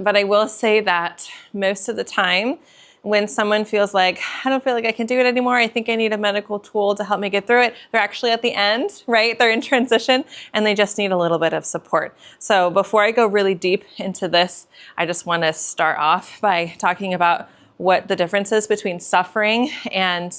But I will say that most of the time, when someone feels like, I don't feel like I can do it anymore, I think I need a medical tool to help me get through it, they're actually at the end, right? They're in transition and they just need a little bit of support. So before I go really deep into this, I just want to start off by talking about what the difference is between suffering and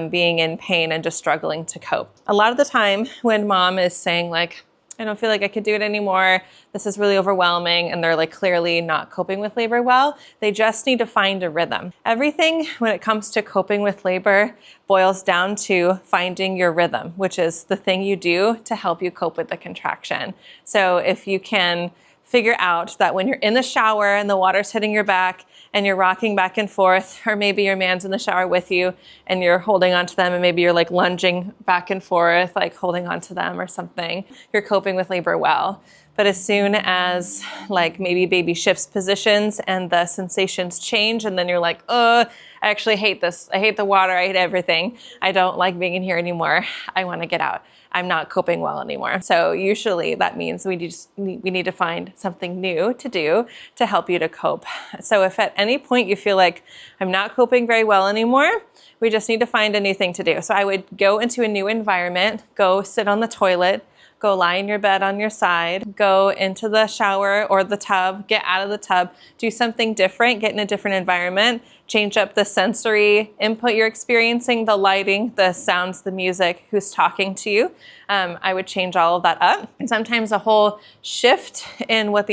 being in pain and just struggling to cope. A lot of the time when mom is saying like, I don't feel like I could do it anymore, this is really overwhelming, and they're like clearly not coping with labor well, they just need to find a rhythm. Everything when it comes to coping with labor boils down to finding your rhythm, which is the thing you do to help you cope with the contraction. So if you can figure out that when you're in the shower and the water's hitting your back and you're rocking back and forth, or maybe your man's in the shower with you and you're holding onto them and maybe you're like lunging back and forth, like holding onto them or something, you're coping with labor well. But as soon as like maybe baby shifts positions and the sensations change and then you're like, oh, I actually hate this. I hate the water. I hate everything. I don't like being in here anymore. I want to get out. I'm not coping well anymore. So usually that means we need to find something new to do to help you to cope. So if at any point you feel like I'm not coping very well anymore, we just need to find a new thing to do. So I would go into a new environment, go sit on the toilet, go lie in your bed on your side, go into the shower or the tub, get out of the tub, do something different, get in a different environment, change up the sensory input you're experiencing, the lighting, the sounds, the music, who's talking to you. I would change all of that up. And sometimes a whole shift in what's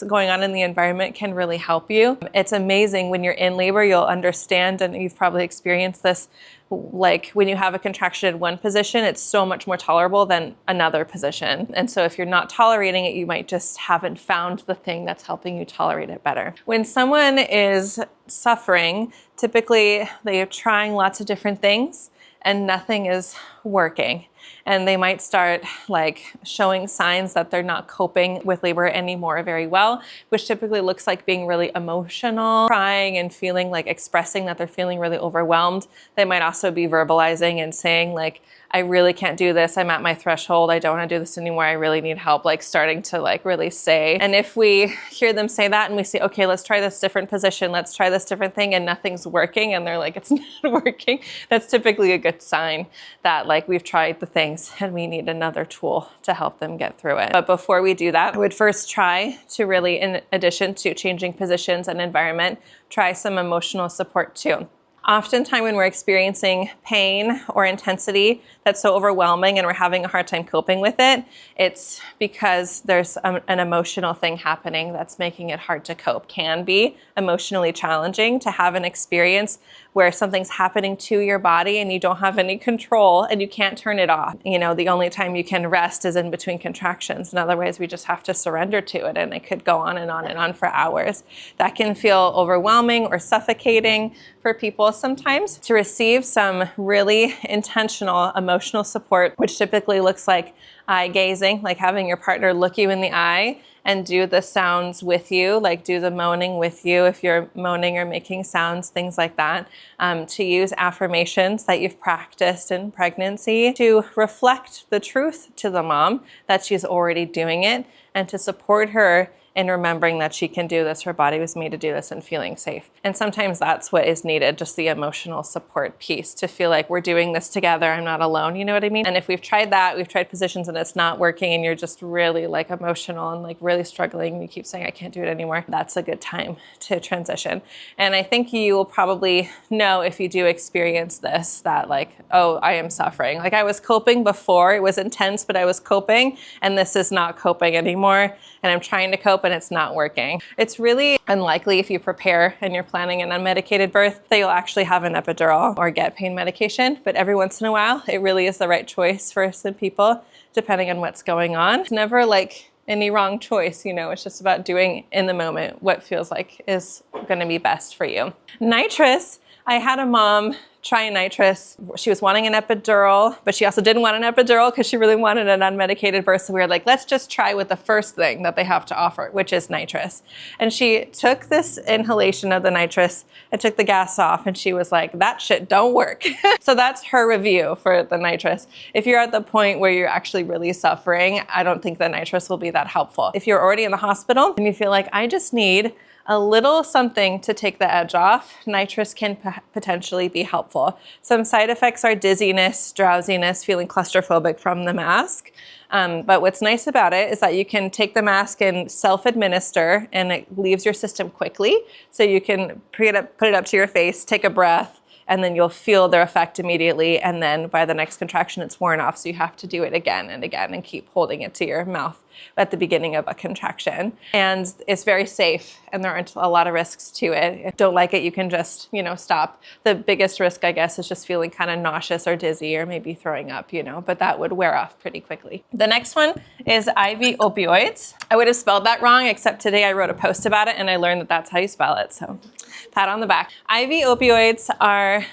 going on in the environment can really help you. It's amazing when you're in labor, you'll understand, and you've probably experienced this, like when you have a contraction in one position, it's so much more tolerable than another position. And so if you're not tolerating it, you might just haven't found the thing that's helping you tolerate it better. When someone is suffering, typically they are trying lots of different things and nothing is working. And they might start like showing signs that they're not coping with labor anymore very well, which typically looks like being really emotional, crying and feeling like expressing that they're feeling really overwhelmed. They might also be verbalizing and saying like, I really can't do this. I'm at my threshold. I don't want to do this anymore. I really need help, like starting to like really say. And if we hear them say that and we say, okay, let's try this different position. Let's try this different thing and nothing's working. And they're like, it's not working. That's typically a good sign that like we've tried the things and we need another tool to help them get through it. But before we do that, I would first try to really, in addition to changing positions and environment, try some emotional support too. Oftentimes when we're experiencing pain or intensity that's so overwhelming and we're having a hard time coping with it, it's because there's an emotional thing happening that's making it hard to cope. Can be emotionally challenging to have an experience where something's happening to your body and you don't have any control and you can't turn it off. You know, the only time you can rest is in between contractions. In other ways, we just have to surrender to it, and it could go on and on and on for hours. That can feel overwhelming or suffocating for people sometimes. To receive some really intentional emotional support, which typically looks like eye gazing, like having your partner look you in the eye and do the sounds with you, like do the moaning with you if you're moaning or making sounds, things like that. To use affirmations that you've practiced in pregnancy to reflect the truth to the mom that she's already doing it, and to support her in remembering that she can do this, her body was made to do this, and feeling safe. And sometimes that's what is needed, just the emotional support piece, to feel like we're doing this together, I'm not alone, you know what I mean? And if we've tried that, we've tried positions and it's not working and you're just really like emotional and like really struggling and you keep saying, I can't do it anymore, that's a good time to transition. And I think you will probably know if you do experience this, that like, oh, I am suffering. Like I was coping before, it was intense, but I was coping, and this is not coping anymore. And I'm trying to cope and it's not working. It's really unlikely if you prepare and you're planning an unmedicated birth that you'll actually have an epidural or get pain medication. But every once in a while, it really is the right choice for some people, depending on what's going on. It's never like any wrong choice, you know, it's just about doing in the moment what feels like is going to be best for you. Nitrous I had a mom try nitrous. She was wanting an epidural, but she also didn't want an epidural because she really wanted an unmedicated birth. So we were like, let's just try with the first thing that they have to offer, which is nitrous. And she took this inhalation of the nitrous and took the gas off, and she was like, that shit don't work. So that's her review for the nitrous. If you're at the point where you're actually really suffering, I don't think the nitrous will be that helpful. If you're already in the hospital and you feel like, I just need a little something to take the edge off, nitrous can potentially be helpful. Some side effects are dizziness, drowsiness, feeling claustrophobic from the mask. But what's nice about it is that you can take the mask and self-administer, and it leaves your system quickly. So you can put it up to your face, take a breath, and then you'll feel their effect immediately. And then by the next contraction, it's worn off. So you have to do it again and again and keep holding it to your mouth at the beginning of a contraction. And it's very safe, and there aren't a lot of risks to it. If you don't like it, you can just, stop. The biggest risk, I guess, is just feeling kind of nauseous or dizzy or maybe throwing up, but that would wear off pretty quickly. The next one is IV opioids. I would have spelled that wrong, except today I wrote a post about it and I learned that that's how you spell it. So pat on the back. IV opioids are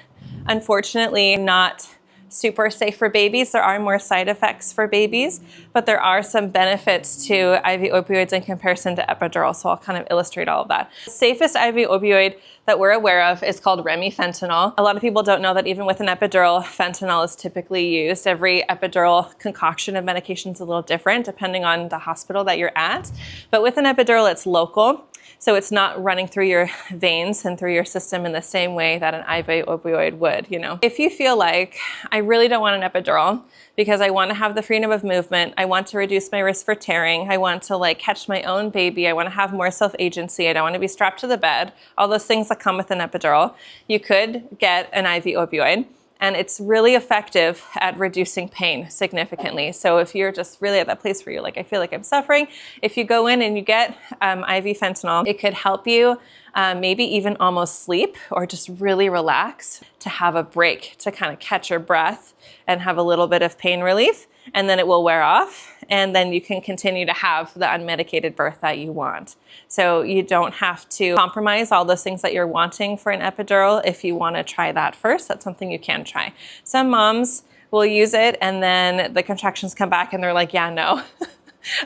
unfortunately not super safe for babies. There are more side effects for babies, but there are some benefits to IV opioids in comparison to epidural. So I'll kind of illustrate all of that. The safest IV opioid that we're aware of is called remifentanil. A lot of people don't know that even with an epidural, fentanyl is typically used. Every epidural concoction of medication is a little different depending on the hospital that you're at. But with an epidural, it's local. So it's not running through your veins and through your system in the same way that an IV opioid would, If you feel like, I really don't want an epidural because I want to have the freedom of movement, I want to reduce my risk for tearing, I want to catch my own baby, I want to have more self-agency, I don't want to be strapped to the bed, all those things that come with an epidural, you could get an IV opioid. And it's really effective at reducing pain significantly. So if you're just really at that place where you're like, I feel like I'm suffering, if you go in and you get IV fentanyl, it could help you maybe even almost sleep or just really relax, to have a break, to kind of catch your breath and have a little bit of pain relief. And then it will wear off. And then you can continue to have the unmedicated birth that you want. So you don't have to compromise all those things that you're wanting for an epidural. If you want to try that first, that's something you can try. Some moms will use it and then the contractions come back and they're like, yeah, no.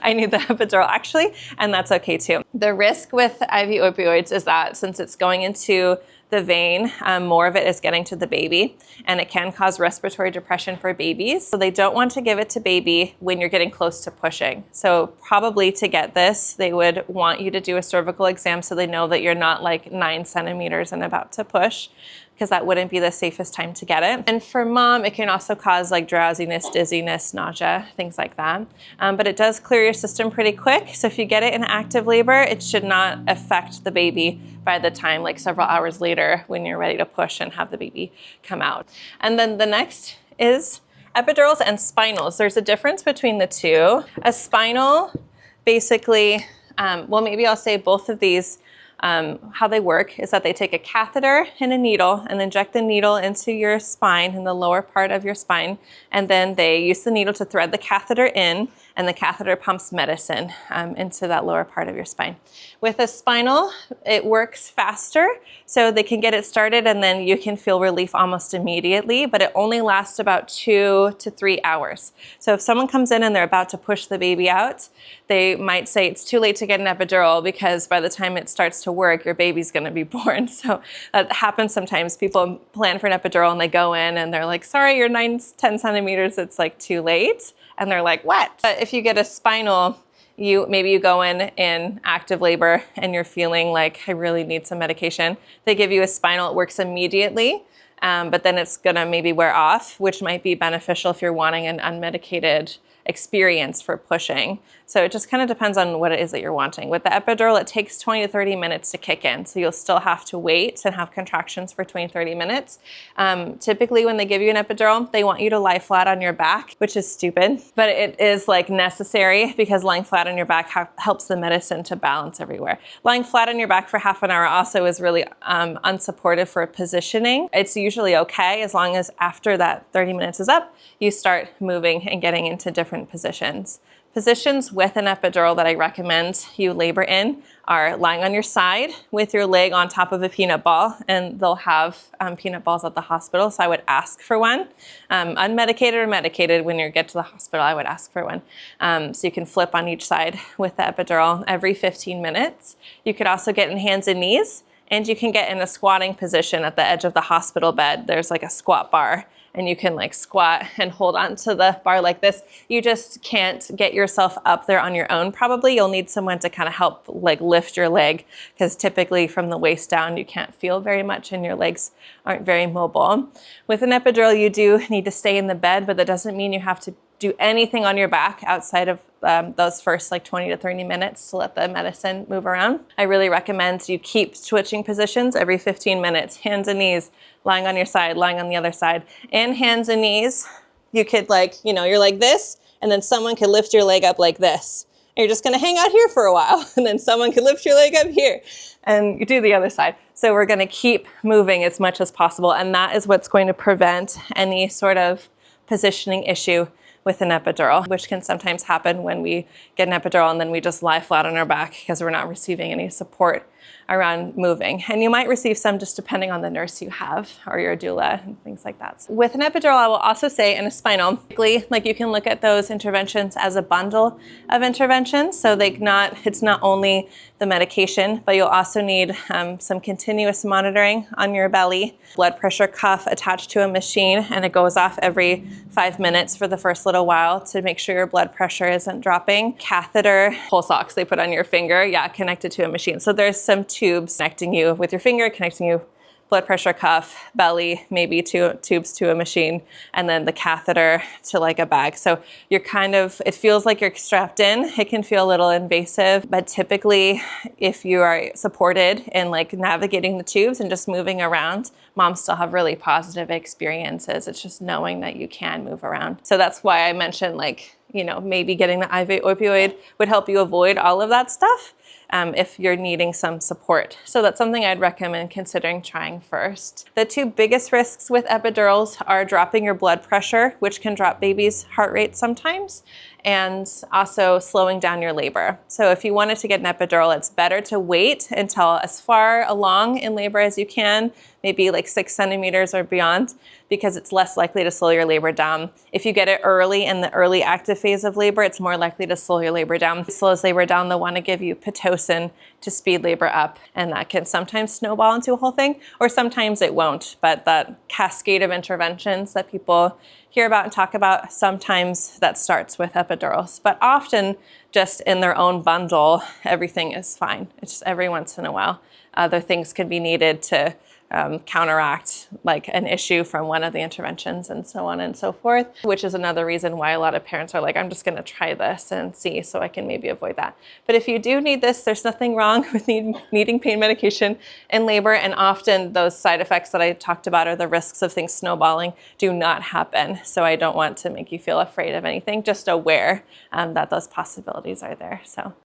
I need the epidural actually, and that's okay too. The risk with IV opioids is that since it's going into the vein, more of it is getting to the baby, and it can cause respiratory depression for babies. So they don't want to give it to baby when you're getting close to pushing. So probably to get this, they would want you to do a cervical exam so they know that you're not 9 centimeters and about to push, because that wouldn't be the safest time to get it. And for mom, it can also cause drowsiness, dizziness, nausea, things like that. But it does clear your system pretty quick. So if you get it in active labor, it should not affect the baby by the time several hours later when you're ready to push and have the baby come out. And then the next is epidurals and spinals. There's a difference between the two. A spinal, basically, maybe I'll say both of these. How they work is that they take a catheter and a needle and inject the needle into your spine, in the lower part of your spine, and then they use the needle to thread the catheter in, and the catheter pumps medicine into that lower part of your spine. With a spinal, it works faster, so they can get it started and then you can feel relief almost immediately, but it only lasts about 2 to 3 hours. So if someone comes in and they're about to push the baby out, they might say it's too late to get an epidural because by the time it starts to work, your baby's going to be born. So that happens sometimes. People plan for an epidural and they go in and they're like, sorry, you're 10 centimeters, it's too late. And they're like, what? But if you get a spinal, maybe you go in active labor and you're feeling like I really need some medication. They give you a spinal, it works immediately. But then it's gonna maybe wear off, which might be beneficial if you're wanting an unmedicated experience for pushing. So it just kind of depends on what it is that you're wanting. With the epidural, it takes 20 to 30 minutes to kick in. So you'll still have to wait and have contractions for 20, 30 minutes. Typically when they give you an epidural, they want you to lie flat on your back, which is stupid, but it is necessary because lying flat on your back helps the medicine to balance everywhere. Lying flat on your back for half an hour also is really unsupportive for positioning. It's usually okay as long as after that 30 minutes is up, you start moving and getting into different positions. Positions with an epidural that I recommend you labor in are lying on your side with your leg on top of a peanut ball, and they'll have peanut balls at the hospital, so I would ask for one. Unmedicated or medicated, when you get to the hospital, I would ask for one. So you can flip on each side with the epidural every 15 minutes. You could also get in hands and knees, and you can get in a squatting position at the edge of the hospital bed. There's like a squat bar, and you can like squat and hold on to the bar like this. You just can't get yourself up there on your own. Probably you'll need someone to kind of help like lift your leg, because typically from the waist down, you can't feel very much and your legs aren't very mobile. With an epidural, you do need to stay in the bed, but that doesn't mean you have to do anything on your back outside of those first like 20 to 30 minutes to let the medicine move around. I really recommend you keep switching positions every 15 minutes, hands and knees, lying on your side, lying on the other side. In hands and knees, you could you're like this, and then someone could lift your leg up like this. And you're just gonna hang out here for a while, and then someone could lift your leg up here, and you do the other side. So we're gonna keep moving as much as possible, and that is what's going to prevent any sort of positioning issue with an epidural, which can sometimes happen when we get an epidural and then we just lie flat on our back because we're not receiving any support around moving. And you might receive some just depending on the nurse you have or your doula and things like that. So with an epidural, I will also say, and a spinal, like you can look at those interventions as a bundle of interventions. So it's not only the medication, but you'll also need some continuous monitoring on your belly, blood pressure cuff attached to a machine, and it goes off every 5 minutes for the first little while to make sure your blood pressure isn't dropping. Catheter, pulse ox they put on your finger, connected to a machine. So there's some tubes connecting you with your finger, connecting you blood pressure cuff, belly, maybe tubes to a machine, and then the catheter to like a bag. So it feels like you're strapped in. It can feel a little invasive, but typically if you are supported in like navigating the tubes and just moving around, moms still have really positive experiences. It's just knowing that you can move around. So that's why I mentioned maybe getting the IV opioid would help you avoid all of that stuff. If you're needing some support. So that's something I'd recommend considering trying first. The two biggest risks with epidurals are dropping your blood pressure, which can drop babies' heart rate sometimes, and also slowing down your labor. So if you wanted to get an epidural, it's better to wait until as far along in labor as you can, maybe like 6 centimeters or beyond, because it's less likely to slow your labor down. If you get it early in the early active phase of labor, it's more likely to slow your labor down. If it slows labor down, they'll want to give you Pitocin to speed labor up, and that can sometimes snowball into a whole thing, or sometimes it won't. But that cascade of interventions that people hear about and talk about, sometimes that starts with epidurals. But often, just in their own bundle, everything is fine. It's just every once in a while, other things can be needed to counteract like an issue from one of the interventions and so on and so forth, which is another reason why a lot of parents are like, I'm just going to try this and see so I can maybe avoid that. But if you do need this, there's nothing wrong with needing pain medication in labor, and often those side effects that I talked about or the risks of things snowballing do not happen. So I don't want to make you feel afraid of anything, just aware that those possibilities are there. So